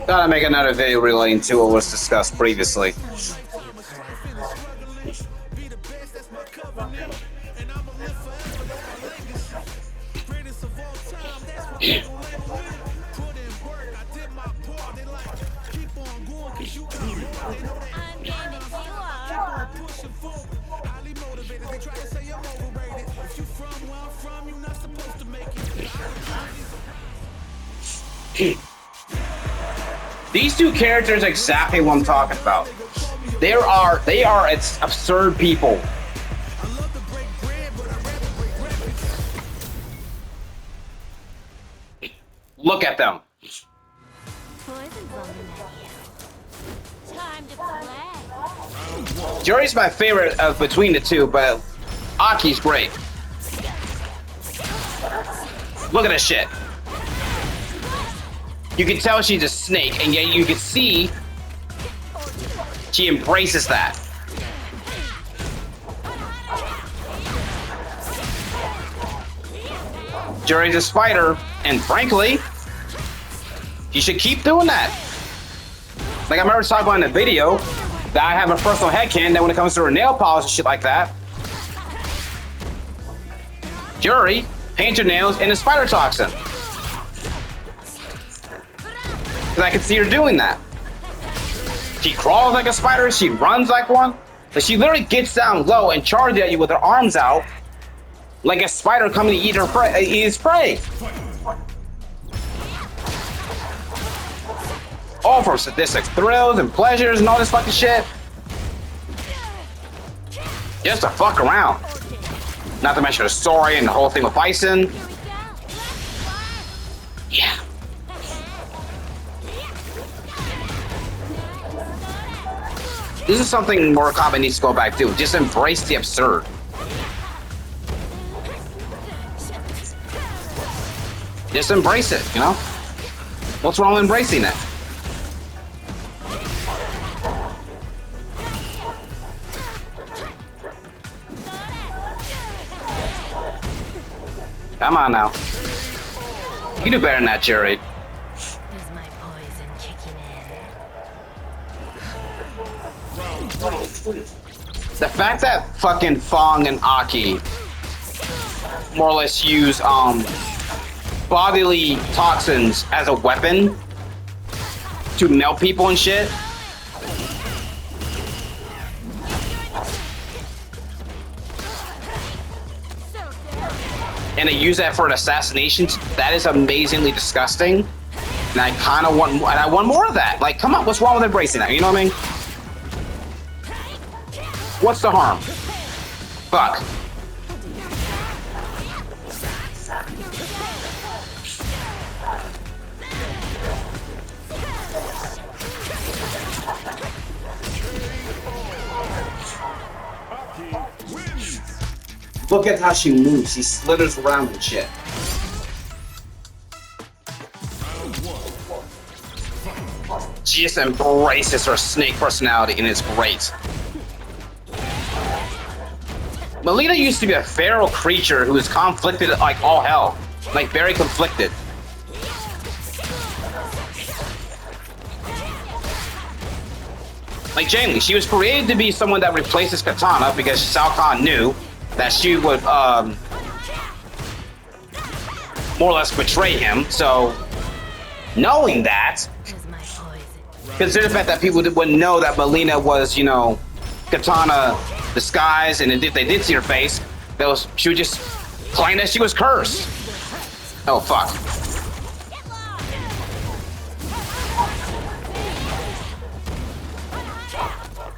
Gotta make another video relating to what was discussed previously. These two characters are exactly what I'm talking about. They are absurd people. Look at them. Jory's my favorite of between the two, but Aki's great. Look at this shit. You can tell she's a snake, and yet you can see she embraces that. Jory's a spider, and frankly, you should keep doing that. Like I remember talking about in the video that I have a personal headcanon that when it comes to her nail polish and shit like that, Jury paints her nails in a spider toxin. Because I can see her doing that. She crawls like a spider, she runs like one, but she literally gets down low and charges at you with her arms out like a spider coming to eat her prey, eat his prey. All for sadistic thrills and pleasures and all this fucking shit. Just to fuck around. Not to mention the story and the whole thing with Bison. Yeah. This is something Mortal Kombat needs to go back to. Just embrace the absurd. Just embrace it, you know? What's wrong with embracing it? Come on now. You can do better than that, Jerry. Is my poison kicking in? The fact that fucking Fong and Aki more or less use bodily toxins as a weapon to melt people and shit. And they use that for an assassination. That is amazingly disgusting. And I kind of want, and I want more of that. Like, come on, what's wrong with embracing that? You know what I mean? What's the harm? Fuck. Look at how she moves. She slithers around and shit. She just embraces her snake personality, and it's great. Melina used to be a feral creature who was conflicted like all hell. Like, very conflicted. Like, Jamie, she was created to be someone that replaces Katana because Shao Kahn knew that she would more or less betray him. So, knowing that, consider the fact that people wouldn't know that Melina was, you know, Katana disguised, and if they did see her face, she would just claim that she was cursed. Oh fuck.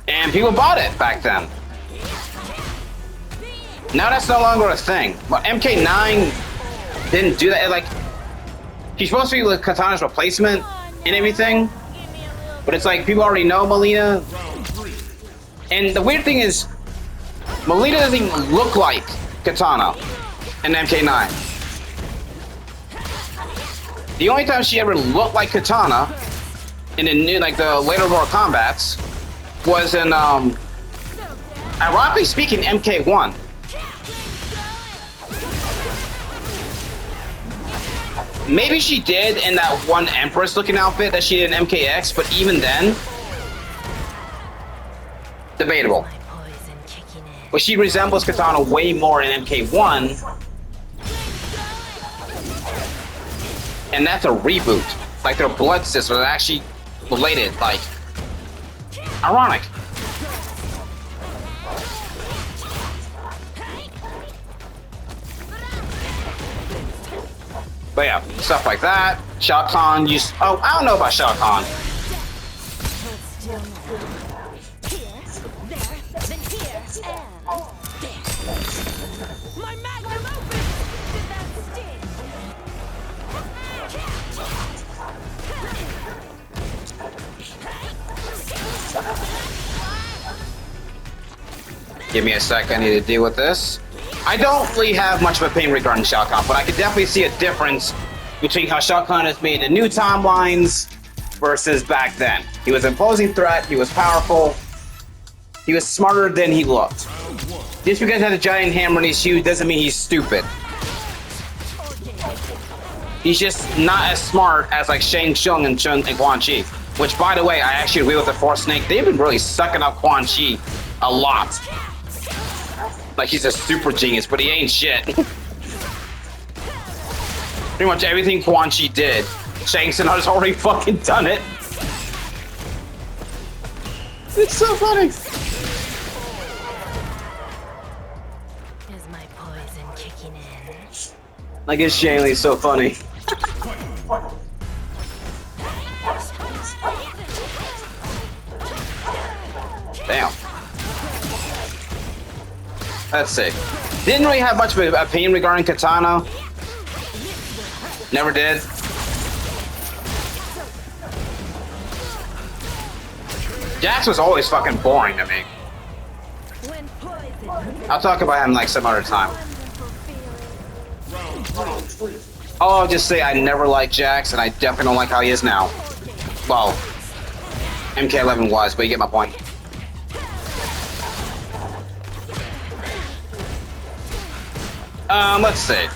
And people bought it back then. Now that's no longer a thing. But MK9 didn't do that. Like, she's supposed to be like Katana's replacement and everything, but it's like people already know Melina. And the weird thing is, Melina doesn't even look like Katana in MK9. The only time she ever looked like Katana in the new, like the later Mortal Kombats was in, ironically speaking, MK1. Maybe she did in that one Empress looking outfit that she did in MKX, but even then, debatable. My poison kicking in. But she resembles Katana way more in MK1, and that's a reboot. Like their blood sisters are actually related. Like, ironic. But yeah, stuff like that. Shao Kahn used. Oh, I don't know about Shao Kahn. My magnum opus! Did that sting? Give me a sec, I need to deal with this. I don't really have much of a opinion regarding Shao Kahn, but I could definitely see a difference between how Shao Kahn is made in new timelines versus back then. He was an imposing threat, he was powerful, he was smarter than he looked. Just because he has a giant hammer in his shoe doesn't mean he's stupid. He's just not as smart as like Shang Tsung and Quan Chi. Which, by the way, I actually agree with the Force Snake. They've been really sucking up Quan Chi a lot. Like he's a super genius, but he ain't shit. Pretty much everything Quan Chi did, Shang Tsung has already fucking done it. It's so funny. Is my poison kicking in? Like it's genuinely so funny. Damn. Let's see. Didn't really have much of an opinion regarding Katana. Never did. Jax was always fucking boring to me. When poison. I'll talk about him like some other time. I'll just say I never liked Jax, and I definitely don't like how he is now. Well, MK11 was, but you get my point. Let's see.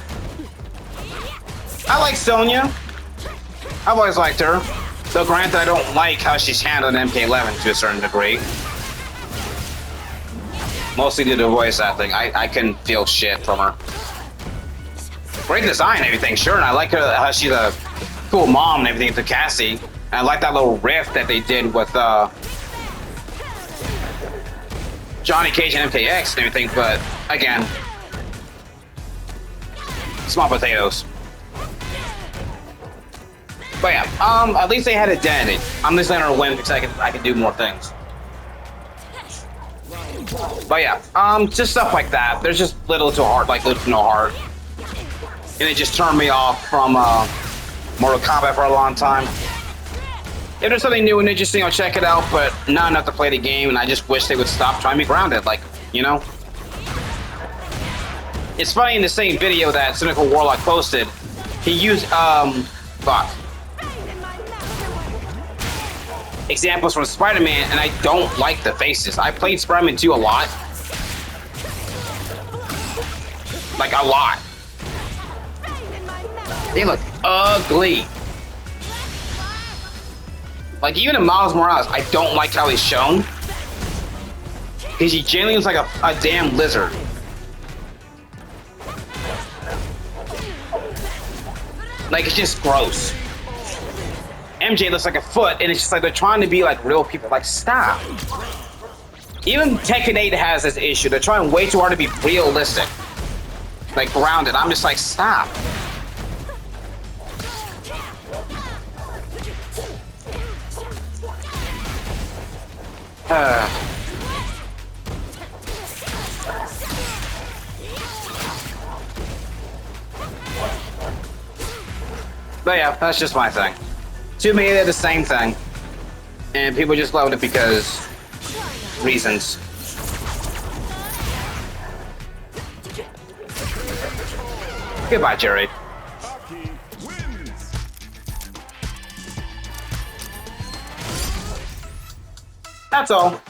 I like Sonya. I've always liked her. Though granted, I don't like how she's handled in MK11 to a certain degree. Mostly due to voice acting. I can feel shit from her. Great design and everything, sure, and I like her how she's a cool mom and everything to Cassie. And I like that little riff that they did with Johnny Cage and MKX and everything, but again, small potatoes. But yeah, at least they had identity. I'm just letting her win because I can do more things. But yeah, just stuff like that. There's just little to heart, like little to no heart. And it just turned me off from Mortal Kombat for a long time. If there's something new and interesting, I'll check it out, but not enough to play the game, and I just wish they would stop trying to be grounded, like, you know? It's funny, in the same video that Cynical Warlock posted, he used, examples from Spider-Man, and I don't like the faces. I played Spider-Man 2 a lot. Like, a lot. They look ugly. Like, even in Miles Morales, I don't like how he's shown. Because he genuinely looks like a damn lizard. Like, it's just gross. MJ looks like a foot, and it's just like they're trying to be like real people. Like, stop. Even Tekken 8 has this issue. They're trying way too hard to be realistic. Like, grounded. I'm just like, stop. But yeah, that's just my thing. To me, they're the same thing. And people just love it because reasons. Goodbye, Jerry. That's all.